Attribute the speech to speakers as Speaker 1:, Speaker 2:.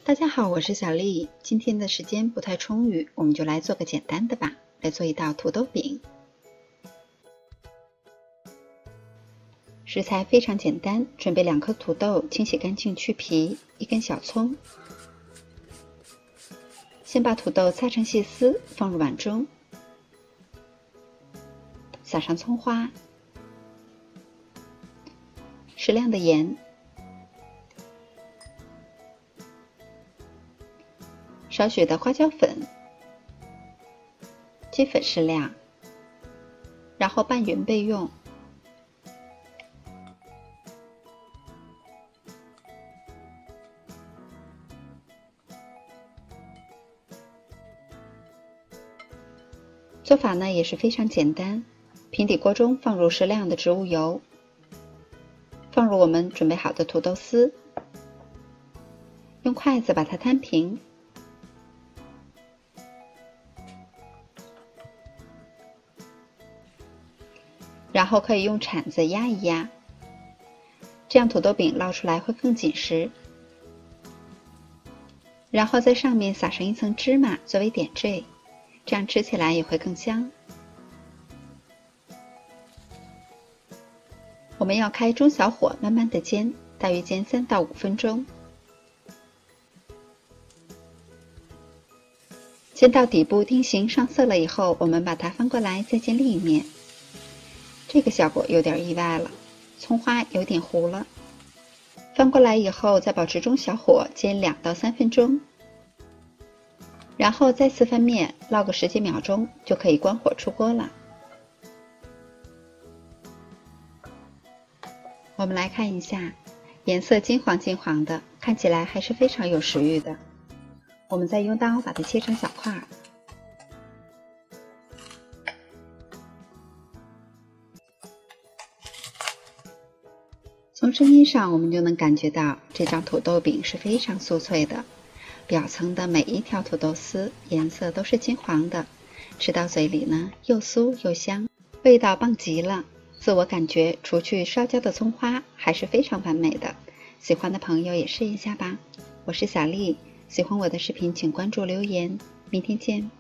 Speaker 1: 大家好，我是小丽。今天的时间不太充裕，我们就来做个简单的吧，来做一道土豆饼。食材非常简单，准备2颗土豆，清洗干净去皮，1根小葱。先把土豆擦成细丝，放入碗中，撒上葱花，适量的盐，少许的花椒粉，鸡粉适量，然后拌匀备用。做法呢也是非常简单，平底锅中放入适量的植物油，放入我们准备好的土豆丝，用筷子把它摊平，然后可以用铲子压一压，这样土豆饼烙出来会更紧实。然后在上面撒上一层芝麻作为点缀，这样吃起来也会更香。我们要开中小火慢慢的煎，大约煎3到5分钟。煎到底部定型上色了以后，我们把它翻过来再煎另一面。这个效果有点意外了，葱花有点糊了。翻过来以后再保持中小火煎2到3分钟，然后再次翻面烙个10几秒钟就可以关火出锅了。我们来看一下，颜色金黄金黄的，看起来还是非常有食欲的。我们再用刀把它切成小块。从声音上我们就能感觉到这张土豆饼是非常酥脆的，表层的每一条土豆丝颜色都是金黄的，吃到嘴里呢又酥又香，味道棒极了。自我感觉除去烧焦的葱花还是非常完美的，喜欢的朋友也试一下吧。我是小丽，喜欢我的视频请关注留言，明天见。